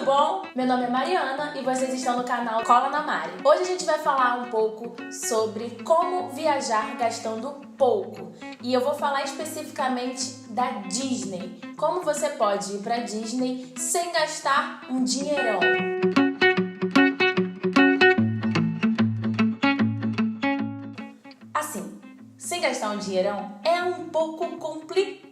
bom? Meu nome é Mariana e vocês estão no canal Cola na Mari. Hoje a gente vai falar um pouco sobre como viajar gastando pouco. E eu vou falar especificamente da Disney. Como você pode ir pra Disney sem gastar um dinheirão. Assim, sem gastar um dinheirão é um pouco complicado.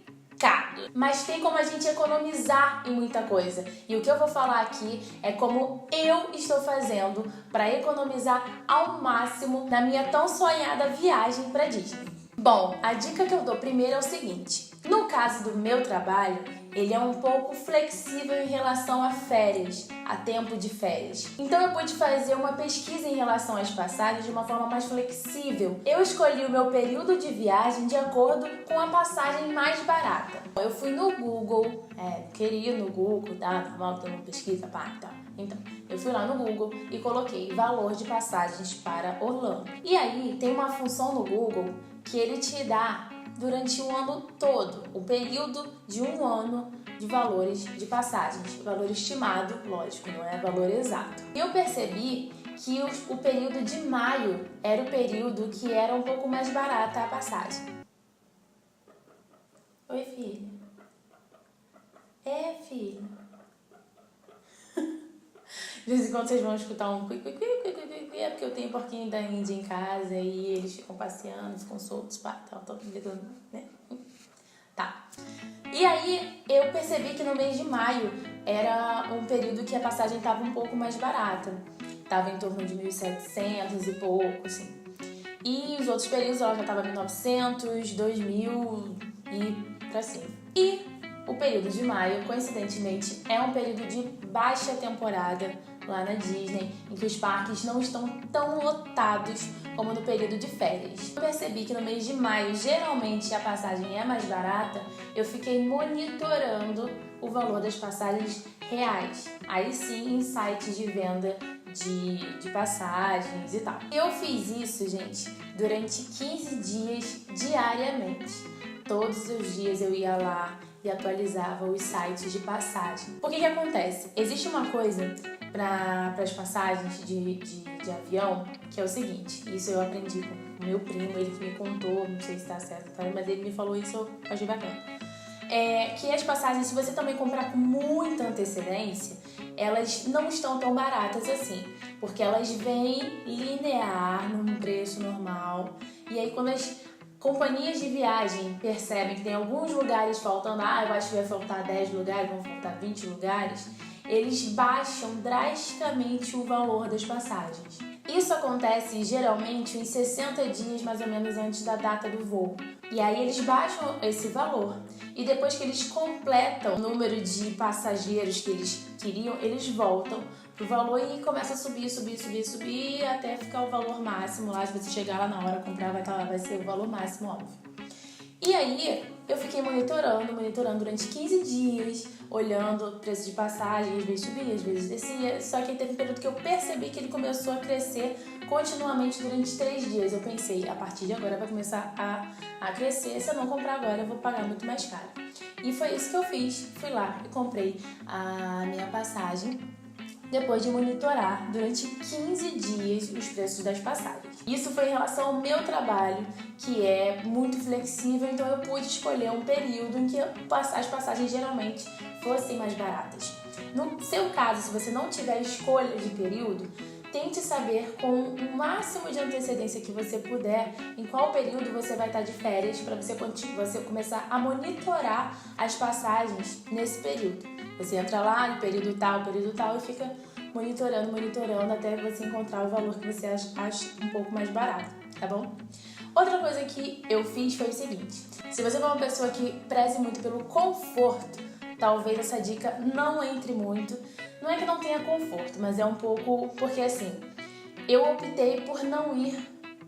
Mas tem como a gente economizar em muita coisa. E o que eu vou falar aqui é como eu estou fazendo para economizar ao máximo na minha tão sonhada viagem para Disney. Bom, a dica que eu dou primeiro é o seguinte. No caso do meu trabalho, ele é um pouco flexível em relação a férias, a tempo de férias. Então eu pude fazer uma pesquisa em relação às passagens de uma forma mais flexível. Eu escolhi o meu período de viagem de acordo com a passagem mais barata. Eu fui no Google, queria ir no Google, tá? Normal, tem uma pesquisa, pá, então. Então, eu fui lá no Google e coloquei valor de passagens para Orlando. E aí, tem uma função no Google que ele te dá durante o ano todo, o período de um ano de valores de passagens, valor estimado, lógico, não é valor exato. E eu percebi que o período de maio era o período que era um pouco mais barata a passagem. Oi, filha. Filha. De vez em quando vocês vão escutar um é porque eu tenho porquinho da Índia em casa e eles ficam passeando, ficam soltos, pá, tô ligando, né? Tá. E aí eu percebi que no mês de maio era um período que a passagem tava um pouco mais barata. Tava em torno de 1.700 e pouco, assim. E os outros períodos ela já tava 1.900, 2.000 e pra cima. E o período de maio, coincidentemente, é um período de baixa temporada lá na Disney, em que os parques não estão tão lotados como no período de férias. Eu percebi que no mês de maio, geralmente a passagem é mais barata, eu fiquei monitorando o valor das passagens reais. Aí sim, em sites de venda de passagens e tal. Eu fiz isso, gente, durante 15 dias diariamente. Todos os dias eu ia lá e atualizava os sites de passagem. O que acontece? Existe uma coisa para as passagens de avião, que é o seguinte, isso eu aprendi com o meu primo, ele que me contou, não sei se está certo, mas ele me falou isso, eu achei bacana. Que as passagens, se você também comprar com muita antecedência, elas não estão tão baratas assim, porque elas vêm linear num preço normal, e aí quando as companhias de viagem percebem que tem alguns lugares faltando, eu acho que vai faltar 10 lugares, vão faltar 20 lugares, eles baixam drasticamente o valor das passagens. Isso acontece geralmente em 60 dias mais ou menos antes da data do voo. E aí eles baixam esse valor. E depois que eles completam o número de passageiros que eles queriam, eles voltam pro valor e começa a subir até ficar o valor máximo lá. Se você chegar lá na hora comprar, vai ser o valor máximo, óbvio. E aí eu fiquei monitorando durante 15 dias, olhando o preço de passagem, às vezes subia, às vezes descia. Só que teve um período que eu percebi que ele começou a crescer continuamente durante 3 dias. Eu pensei, a partir de agora vai começar a crescer, se eu não comprar agora eu vou pagar muito mais caro. E foi isso que eu fiz, fui lá e comprei a minha passagem depois de monitorar durante 15 dias os preços das passagens. Isso foi em relação ao meu trabalho, que é muito flexível, então eu pude escolher um período em que as passagens geralmente fossem mais baratas. No seu caso, se você não tiver escolha de período, tente saber com o máximo de antecedência que você puder em qual período você vai estar de férias para você começar a monitorar as passagens nesse período. Você entra lá no período tal e fica monitorando até você encontrar o valor que você acha um pouco mais barato, tá bom? Outra coisa que eu fiz foi o seguinte: se você for uma pessoa que preze muito pelo conforto, talvez essa dica não entre muito. Não é que não tenha conforto, mas é um pouco porque assim, eu optei por não ir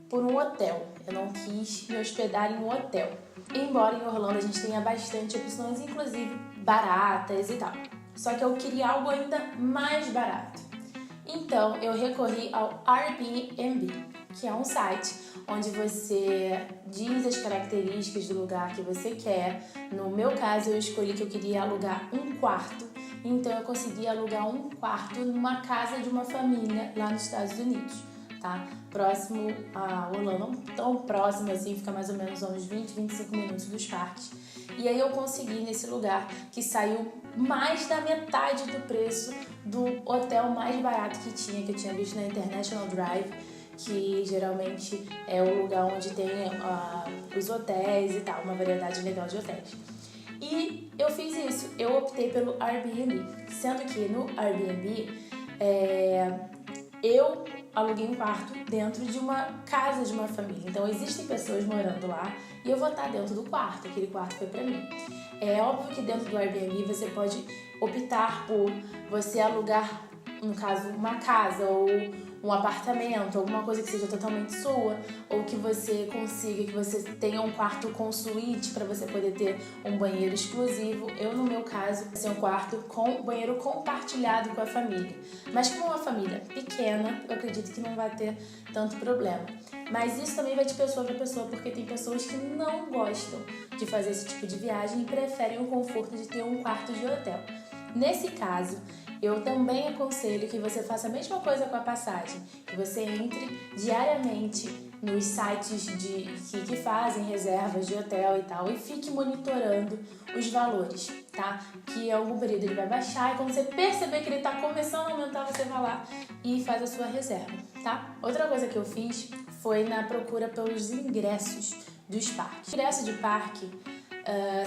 por um hotel. Eu não quis me hospedar em um hotel. Embora em Orlando a gente tenha bastante opções, inclusive baratas e tal. Só que eu queria algo ainda mais barato. Então eu recorri ao Airbnb, que é um site onde você diz as características do lugar que você quer. No meu caso, eu escolhi que eu queria alugar um quarto. então eu consegui alugar um quarto numa casa de uma família lá nos Estados Unidos, tá? Próximo a Orlando, não tão próximo assim, fica mais ou menos a uns 20, 25 minutos dos parques. E aí eu consegui nesse lugar que saiu mais da metade do preço do hotel mais barato que eu tinha visto na International Drive, que geralmente é o lugar onde tem os hotéis e tal, uma variedade legal de hotéis. E eu fiz isso, eu optei pelo Airbnb, sendo que no Airbnb eu aluguei um quarto dentro de uma casa de uma família. Então existem pessoas morando lá e eu vou estar dentro do quarto, aquele quarto foi pra mim. É óbvio que dentro do Airbnb você pode optar por você alugar, no caso, uma casa ou um apartamento, alguma coisa que seja totalmente sua, ou que você consiga, que você tenha um quarto com suíte para você poder ter um banheiro exclusivo. Eu, no meu caso, vai ser um quarto com banheiro compartilhado com a família. Mas como é uma família pequena, eu acredito que não vai ter tanto problema. Mas isso também vai de pessoa para pessoa, porque tem pessoas que não gostam de fazer esse tipo de viagem e preferem o conforto de ter um quarto de hotel. Nesse caso, eu também aconselho que você faça a mesma coisa com a passagem, que você entre diariamente nos sites que fazem reservas de hotel e tal e fique monitorando os valores, tá? Que em algum período ele vai baixar e quando você perceber que ele está começando a aumentar, você vai lá e faz a sua reserva, tá? Outra coisa que eu fiz foi na procura pelos ingressos dos parques. Ingresso de parque,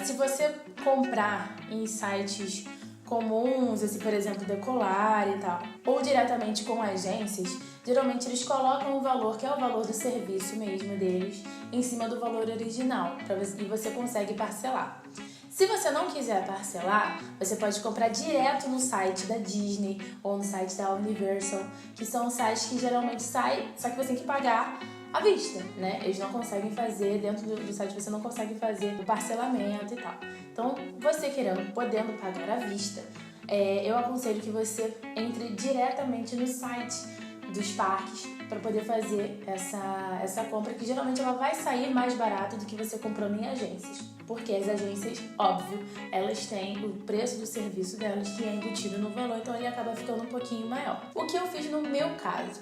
se você comprar em sites comuns, assim, por exemplo, Decolar e tal, ou diretamente com agências, geralmente eles colocam o valor, que é o valor do serviço mesmo deles, em cima do valor original, e você consegue parcelar. Se você não quiser parcelar, você pode comprar direto no site da Disney ou no site da Universal, que são sites que geralmente saem, só que você tem que pagar à vista, né? Eles não conseguem fazer, dentro do site você não consegue fazer o parcelamento e tal. Então, você podendo pagar à vista, eu aconselho que você entre diretamente no site dos parques para poder fazer essa compra, que geralmente ela vai sair mais barato do que você comprando em agências. Porque as agências, óbvio, elas têm o preço do serviço delas que é embutido no valor, então ele acaba ficando um pouquinho maior. O que eu fiz no meu caso,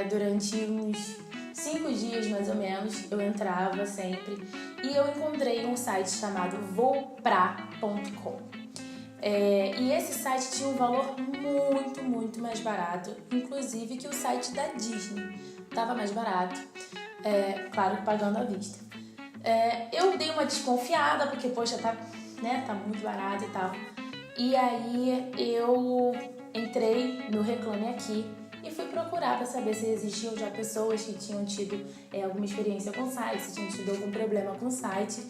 durante uns 5 dias mais ou menos, eu entrava sempre e eu encontrei um site chamado voopra.com. E esse site tinha um valor muito, muito mais barato, inclusive que o site da Disney. Tava mais barato, claro que pagando à vista. Eu dei uma desconfiada, porque, poxa, tá muito barato e tal. E aí eu entrei no Reclame Aqui e fui procurar para saber se existiam já pessoas que tinham tido alguma experiência com o site, se tinham tido algum problema com o site.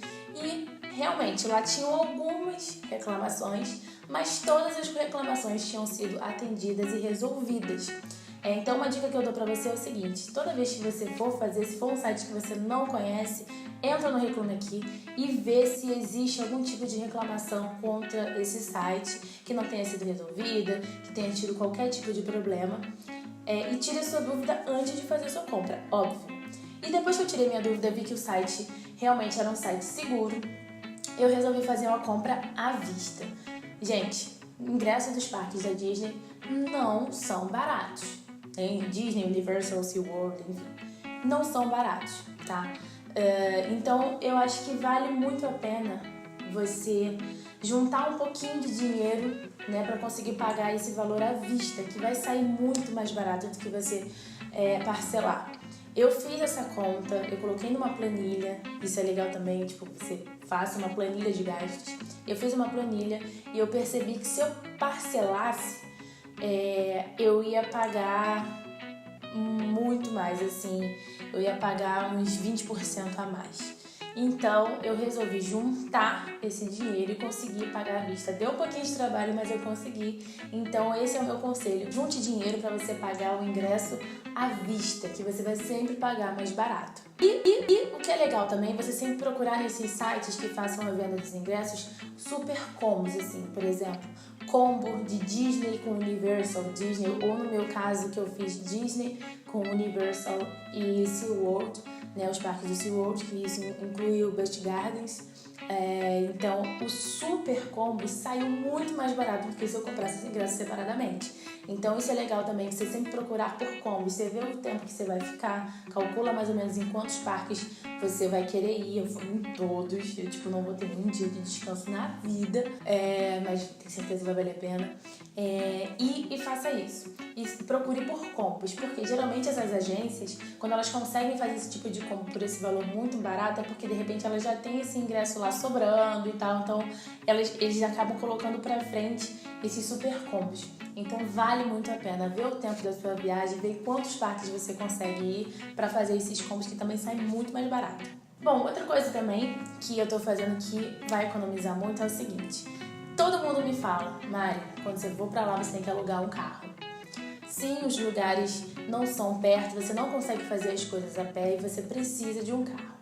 E realmente lá tinham algumas reclamações, mas todas as reclamações tinham sido atendidas e resolvidas. Então uma dica que eu dou pra você é o seguinte: toda vez que você for fazer, se for um site que você não conhece, entra no Reclame Aqui e vê se existe algum tipo de reclamação contra esse site que não tenha sido resolvida, que tenha tido qualquer tipo de problema, e tire a sua dúvida antes de fazer a sua compra, óbvio. E depois que eu tirei minha dúvida, vi que o site realmente era um site seguro, eu resolvi fazer uma compra à vista. Gente, ingressos dos parques da Disney não são baratos. Disney, Universal, SeaWorld, enfim, não são baratos, tá? Então, eu acho que vale muito a pena você juntar um pouquinho de dinheiro, né, para conseguir pagar esse valor à vista, que vai sair muito mais barato do que você parcelar. Eu fiz essa conta, eu coloquei numa planilha, isso é legal também, tipo, você faça uma planilha de gastos. Eu fiz uma planilha e eu percebi que se eu parcelasse, eu ia pagar muito mais, assim, eu ia pagar uns 20% a mais. Então, eu resolvi juntar esse dinheiro e conseguir pagar à vista. Deu um pouquinho de trabalho, mas eu consegui. Então, esse é o meu conselho. Junte dinheiro para você pagar o ingresso à vista, que você vai sempre pagar mais barato. E o que é legal também, você sempre procurar nesses sites que façam a venda dos ingressos super combos, assim, por exemplo, combo de Disney com Universal, Disney, ou no meu caso que eu fiz Disney com Universal e SeaWorld, né, os parques do SeaWorld, que isso inclui o Busch Gardens, Então, o super combo saiu muito mais barato do que se eu comprasse esse ingresso separadamente. Então, isso é legal também, você sempre procurar por combo. Você vê o tempo que você vai ficar, calcula mais ou menos em quantos parques você vai querer ir. Eu vou em todos, eu não vou ter nenhum dia de descanso na vida, mas tenho certeza que vai valer a pena. E faça isso. E procure por combos, porque geralmente essas agências, quando elas conseguem fazer esse tipo de combo por esse valor muito barato, é porque de repente elas já têm esse ingresso lá sobrando e tal, então eles acabam colocando pra frente esses super combos. Então vale muito a pena ver o tempo da sua viagem, ver quantos parques você consegue ir pra fazer esses combos que também saem muito mais barato. Bom, outra coisa também que eu tô fazendo que vai economizar muito é o seguinte: todo mundo me fala, Mari, quando você for pra lá você tem que alugar um carro. Sim, os lugares não são perto, você não consegue fazer as coisas a pé e você precisa de um carro.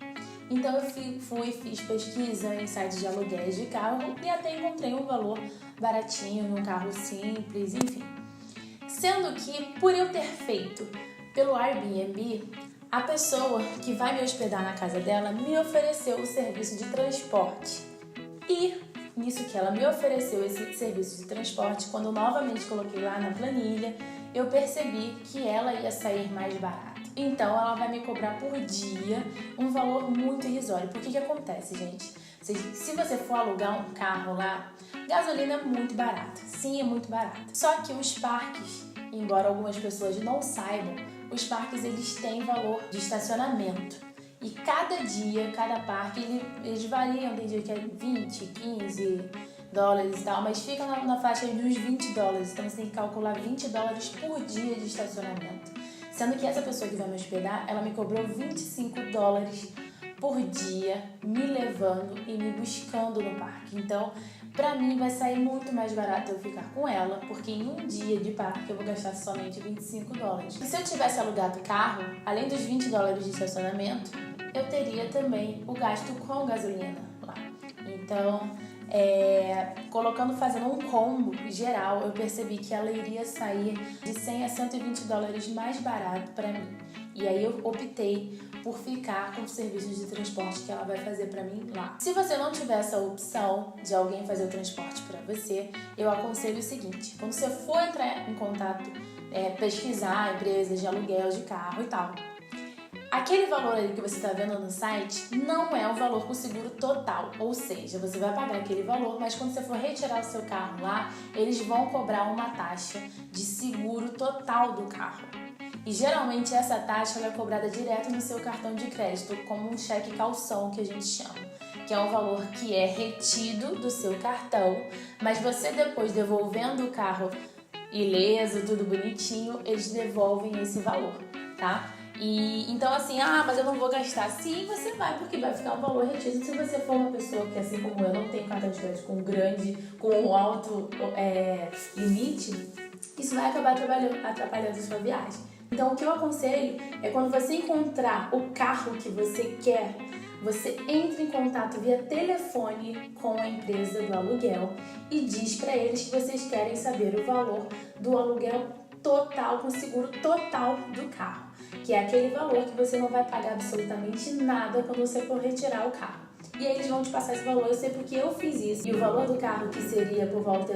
Então eu fiz pesquisa em sites de aluguéis de carro e até encontrei um valor baratinho num carro simples, enfim. Sendo que, por eu ter feito pelo Airbnb, a pessoa que vai me hospedar na casa dela me ofereceu o serviço de transporte. E nisso que ela me ofereceu esse serviço de transporte, quando eu novamente coloquei lá na planilha, eu percebi que ela ia sair mais barato. Então ela vai me cobrar por dia um valor muito irrisório. Por que acontece, gente? Se você for alugar um carro lá, gasolina é muito barata. Sim, é muito barata. Só que os parques, embora algumas pessoas não saibam, os parques eles têm valor de estacionamento. E cada dia, cada parque, eles variam. Tem dia que é 20, 15 dólares e tal, mas fica na faixa de uns 20 dólares. Então você tem que calcular 20 dólares por dia de estacionamento. Sendo que essa pessoa que vai me hospedar, ela me cobrou 25 dólares por dia, me levando e me buscando no parque. Então, pra mim vai sair muito mais barato eu ficar com ela, porque em um dia de parque eu vou gastar somente 25 dólares. E se eu tivesse alugado carro, além dos 20 dólares de estacionamento, eu teria também o gasto com gasolina lá. Então, fazendo um combo geral, eu percebi que ela iria sair de 100 a 120 dólares mais barato para mim. E aí eu optei por ficar com os serviços de transporte que ela vai fazer para mim lá. Se você não tiver essa opção de alguém fazer o transporte para você, eu aconselho o seguinte: quando você for entrar em contato, pesquisar empresas de aluguel de carro e tal, aquele valor ali que você está vendo no site não é o valor com seguro total, ou seja, você vai pagar aquele valor, mas quando você for retirar o seu carro lá, eles vão cobrar uma taxa de seguro total do carro. E geralmente essa taxa ela é cobrada direto no seu cartão de crédito, como um cheque calção que a gente chama, que é um valor que é retido do seu cartão, mas você depois devolvendo o carro ileso, tudo bonitinho, eles devolvem esse valor, tá? E então assim, mas eu não vou gastar. Sim, você vai, porque vai ficar um valor retido. Se você for uma pessoa que, assim como eu, não tem cartão de crédito com um alto limite, isso vai acabar atrapalhando a sua viagem. Então o que eu aconselho é, quando você encontrar o carro que você quer, você entra em contato via telefone com a empresa do aluguel e diz para eles que vocês querem saber o valor do aluguel total, com seguro total do carro, que é aquele valor que você não vai pagar absolutamente nada quando você for retirar o carro. E aí eles vão te passar esse valor. Eu sei porque eu fiz isso. E o valor do carro, que seria por volta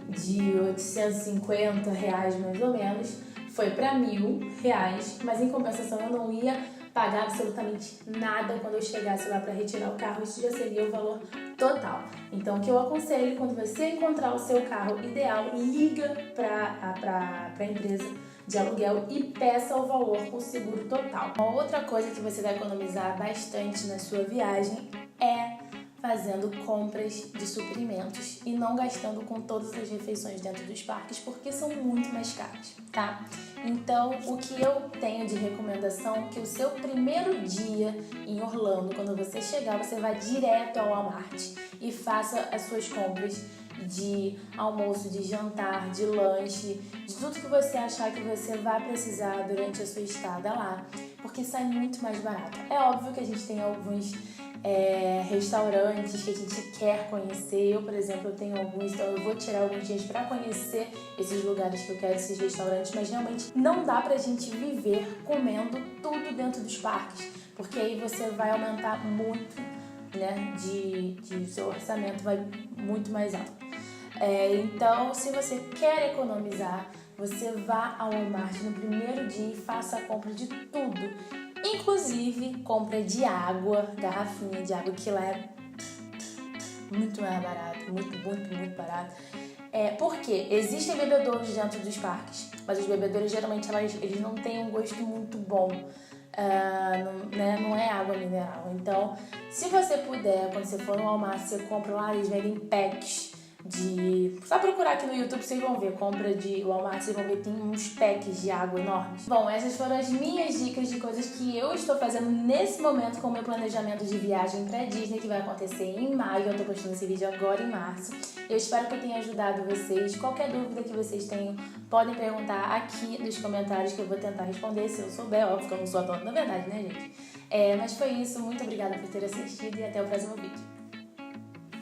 de R$850 mais ou menos, foi para R$1.000, mas em compensação eu não ia pagar absolutamente nada quando eu chegasse lá para retirar o carro. Isso já seria o valor total. Então, o que eu aconselho, quando você encontrar o seu carro ideal, liga para a empresa de aluguel e peça o valor com seguro total. Uma outra coisa que você vai economizar bastante na sua viagem é fazendo compras de suprimentos e não gastando com todas as refeições dentro dos parques, porque são muito mais caros, tá? Então, o que eu tenho de recomendação é que o seu primeiro dia em Orlando, quando você chegar, você vá direto ao Walmart e faça as suas compras de almoço, de jantar, de lanche, de tudo que você achar que você vai precisar durante a sua estada lá, porque sai muito mais barato. É óbvio que a gente tem alguns restaurantes que a gente quer conhecer. Eu, por exemplo, eu tenho alguns, então eu vou tirar alguns dias para conhecer esses lugares que eu quero, esses restaurantes, mas realmente não dá pra gente viver comendo tudo dentro dos parques, porque aí você vai aumentar muito né, de seu orçamento vai muito mais alto. Então, se você quer economizar, você vá ao Walmart no primeiro dia e faça a compra de tudo. Inclusive, compra de água, garrafinha de água, que lá é muito mais barato, muito barato. Porque existem bebedouros dentro dos parques, mas os bebedouros geralmente eles não têm um gosto muito bom. Não é água mineral. Então, se você puder, quando você for no Walmart, você compra lá, eles vendem packs só procurar aqui no YouTube, vocês vão ver, compra de Walmart, vocês vão ver, tem uns packs de água enormes. Bom, essas foram as minhas dicas de coisas que eu estou fazendo nesse momento com o meu planejamento de viagem pra Disney, que vai acontecer em maio. Eu tô postando esse vídeo agora em março. Eu espero que eu tenha ajudado vocês. Qualquer dúvida que vocês tenham, podem perguntar aqui nos comentários que eu vou tentar responder, se eu souber. Óbvio que eu não sou a dona da verdade, né, gente? Mas foi isso. Muito obrigada por ter assistido e até o próximo vídeo.